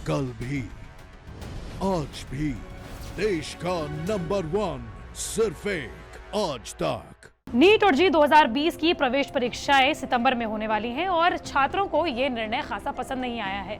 कल भी आज भी देश का नंबर 1 सिर्फ एक आज तक। नीट और जी 2020 की प्रवेश परीक्षाएं सितंबर में होने वाली हैं और छात्रों को ये निर्णय खासा पसंद नहीं आया है।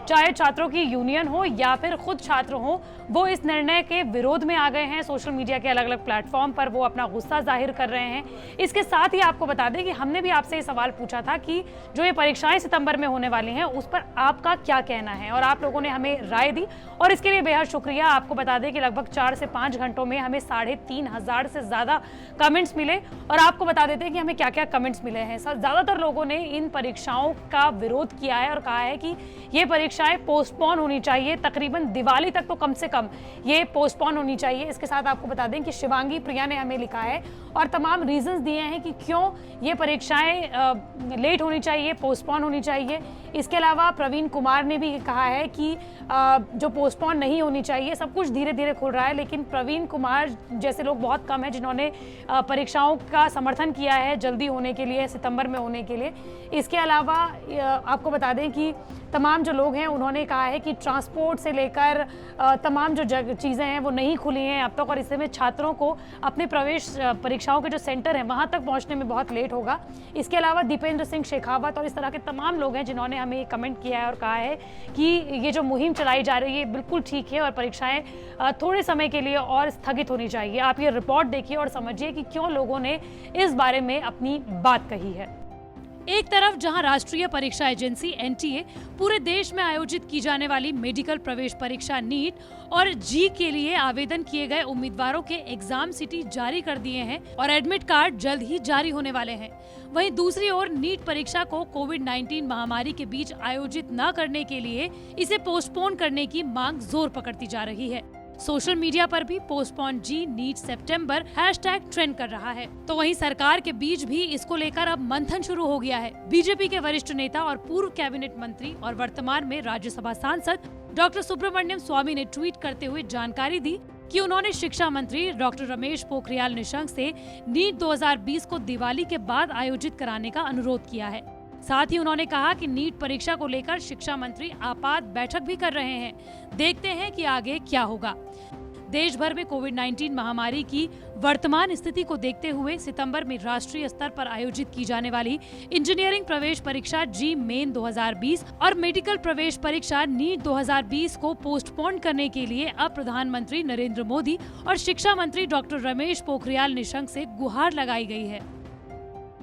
चाहे छात्रों की यूनियन हो या फिर खुद छात्र हो, वो इस निर्णय के विरोध में आ गए हैं। सोशल मीडिया के अलग अलग प्लेटफॉर्म पर वो अपना गुस्सा जाहिर कर रहे हैं। इसके साथ ही आपको बता दें कि हमने भी आपसे ये सवाल पूछा था कि जो ये परीक्षाएं सितंबर में होने वाली हैं उस पर आपका क्या कहना है, और आप लोगों ने हमें राय दी और इसके लिए बेहद शुक्रिया। आपको बता दें कि लगभग 4 से 5 घंटों में हमें 3,500 से ज्यादा कमेंट्स मिले, और आपको बता देते हैं कि हमें क्या क्या कमेंट्स मिले हैं। ज्यादातर लोगों ने इन परीक्षाओं का विरोध किया है और कहा है कि ये परीक्षाएं पोस्टपोन होनी चाहिए, तकरीबन दिवाली तक तो कम से कम ये पोस्टपोन होनी चाहिए। इसके साथ आपको बता दें कि शिवांगी प्रिया ने हमें लिखा है और तमाम रीजंस दिए हैं कि क्यों ये परीक्षाएं लेट होनी चाहिए, पोस्टपोन होनी चाहिए। इसके अलावा प्रवीण कुमार ने भी कहा है कि जो पोस्टपोन नहीं होनी चाहिए। सब कुछ धीरे धीरे खुल रहा है, लेकिन प्रवीण कुमार जैसे लोग बहुत कम हैं जिन्होंने परीक्षाओं का समर्थन किया है जल्दी होने के लिए, सितंबर में होने के लिए। इसके अलावा आपको बता दें कि तमाम जो लोग हैं उन्होंने कहा है कि ट्रांसपोर्ट से लेकर तमाम जो चीज़ें हैं वो नहीं खुली हैं अब तक, और इससे में छात्रों को अपने प्रवेश परीक्षाओं के जो सेंटर हैं वहाँ तक पहुँचने में बहुत लेट होगा। इसके अलावा दीपेंद्र सिंह शेखावत और इस तरह के तमाम लोग हैं जिन्होंने हमें कमेंट किया है और कहा है कि ये जो मुहिम चलाई जा रही है बिल्कुल ठीक है और परीक्षाएं थोड़े समय के लिए और स्थगित होनी चाहिए। आप ये रिपोर्ट देखिए और समझिए कि क्यों लोगों ने इस बारे में अपनी बात कही है। एक तरफ जहां राष्ट्रीय परीक्षा एजेंसी एनटीए पूरे देश में आयोजित की जाने वाली मेडिकल प्रवेश परीक्षा नीट और जी के लिए आवेदन किए गए उम्मीदवारों के एग्जाम सिटी जारी कर दिए हैं और एडमिट कार्ड जल्द ही जारी होने वाले हैं, वहीं दूसरी ओर नीट परीक्षा को कोविड-19 महामारी के बीच आयोजित न करने के लिए इसे पोस्टपोन करने की मांग जोर पकड़ती जा रही है। सोशल मीडिया पर भी पोस्टपोन जी नीट सितंबर हैशटैग ट्रेंड कर रहा है। तो वहीं सरकार के बीच भी इसको लेकर अब मंथन शुरू हो गया है। बीजेपी के वरिष्ठ नेता और पूर्व कैबिनेट मंत्री और वर्तमान में राज्यसभा सांसद डॉक्टर सुब्रमण्यम स्वामी ने ट्वीट करते हुए जानकारी दी कि उन्होंने शिक्षा मंत्री डॉक्टर रमेश पोखरियाल निशंक से नीट 2020 को दिवाली के बाद आयोजित कराने का अनुरोध किया है। साथ ही उन्होंने कहा कि नीट परीक्षा को लेकर शिक्षा मंत्री आपात बैठक भी कर रहे हैं। देखते हैं कि आगे क्या होगा। देश भर में कोविड-19 महामारी की वर्तमान स्थिति को देखते हुए सितंबर में राष्ट्रीय स्तर पर आयोजित की जाने वाली इंजीनियरिंग प्रवेश परीक्षा जी मेन 2020 और मेडिकल प्रवेश परीक्षा नीट 2020 को पोस्टपोन करने के लिए अब प्रधानमंत्री नरेंद्र मोदी और शिक्षा मंत्री डॉक्टर रमेश पोखरियाल निशंक से गुहार लगाई गई है।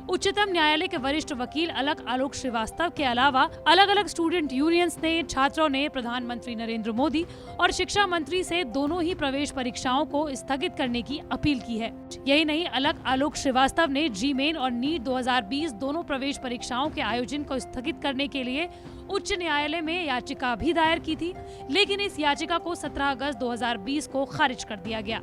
उच्चतम न्यायालय के वरिष्ठ वकील आलोक श्रीवास्तव के अलावा अलग अलग स्टूडेंट यूनियंस ने, छात्रों ने प्रधानमंत्री नरेंद्र मोदी और शिक्षा मंत्री से दोनों ही प्रवेश परीक्षाओं को स्थगित करने की अपील की है। यही नहीं, आलोक श्रीवास्तव ने जी मेन और नीट 2020 दोनों प्रवेश परीक्षाओं के आयोजन को स्थगित करने के लिए उच्च न्यायालय में याचिका भी दायर की थी, लेकिन इस याचिका को 17 अगस्त 2020 को खारिज कर दिया गया।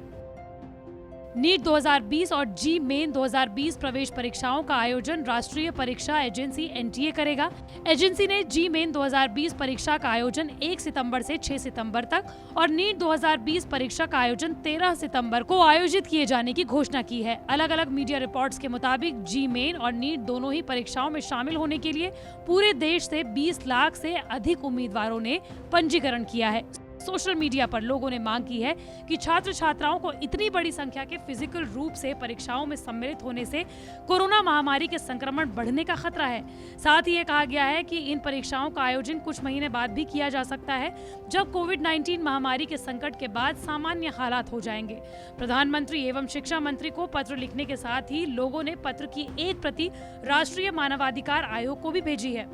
नीट 2020 और जी मेन 2020 प्रवेश परीक्षाओं का आयोजन राष्ट्रीय परीक्षा एजेंसी एनटीए करेगा। एजेंसी ने जी मेन 2020 परीक्षा का आयोजन 1 सितंबर से 6 सितंबर तक और नीट 2020 परीक्षा का आयोजन 13 सितंबर को आयोजित किए जाने की घोषणा की है। अलग अलग मीडिया रिपोर्ट्स के मुताबिक जी मेन और नीट दोनों ही परीक्षाओं में शामिल होने के लिए पूरे देश से 20 लाख से अधिक उम्मीदवारों ने पंजीकरण किया है। सोशल मीडिया पर लोगों ने मांग की है कि छात्र छात्राओं को इतनी बड़ी संख्या के फिजिकल रूप से परीक्षाओं में सम्मिलित होने से कोरोना महामारी के संक्रमण बढ़ने का खतरा है। साथ ही ये कहा गया है कि इन परीक्षाओं का आयोजन कुछ महीने बाद भी किया जा सकता है, जब कोविड-19 महामारी के संकट के बाद सामान्य हालात हो जाएंगे। प्रधानमंत्री एवं शिक्षा मंत्री को पत्र लिखने के साथ ही लोगों ने पत्र की एक प्रति राष्ट्रीय मानवाधिकार आयोग को भी भेजी है।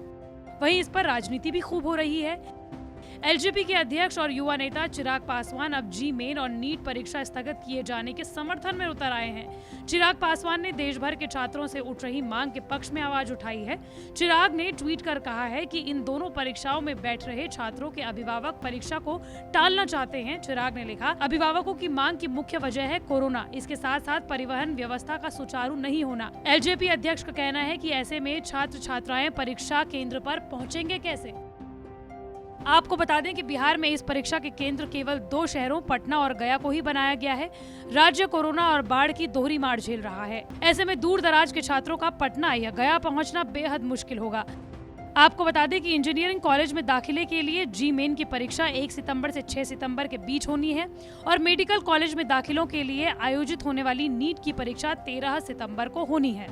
वहीं इस पर राजनीति भी खूब हो रही है। एलजेपी के अध्यक्ष और युवा नेता चिराग पासवान अब जी मेन और नीट परीक्षा स्थगित किए जाने के समर्थन में उतर आए हैं। चिराग पासवान ने देश भर के छात्रों से उठ रही मांग के पक्ष में आवाज उठाई है। चिराग ने ट्वीट कर कहा है कि इन दोनों परीक्षाओं में बैठ रहे छात्रों के अभिभावक परीक्षा को टालना चाहते हैं। चिराग ने लिखा, अभिभावकों की मांग की मुख्य वजह है कोरोना, इसके साथ साथ परिवहन व्यवस्था का सुचारू नहीं होना। एलजेपी अध्यक्ष का कहना है कि ऐसे में छात्र छात्राएं परीक्षा केंद्र पर पहुंचेंगे कैसे। आपको बता दें कि बिहार में इस परीक्षा के केंद्र केवल 2 शहरों पटना और गया को ही बनाया गया है। राज्य कोरोना और बाढ़ की दोहरी मार झेल रहा है। ऐसे में दूर दराज के छात्रों का पटना या गया पहुंचना बेहद मुश्किल होगा। आपको बता दें कि इंजीनियरिंग कॉलेज में दाखिले के लिए जी मेन की परीक्षा 1 सितंबर से 6 सितंबर के बीच होनी है और मेडिकल कॉलेज में दाखिलों के लिए आयोजित होने वाली नीट की परीक्षा 13 सितंबर को होनी है।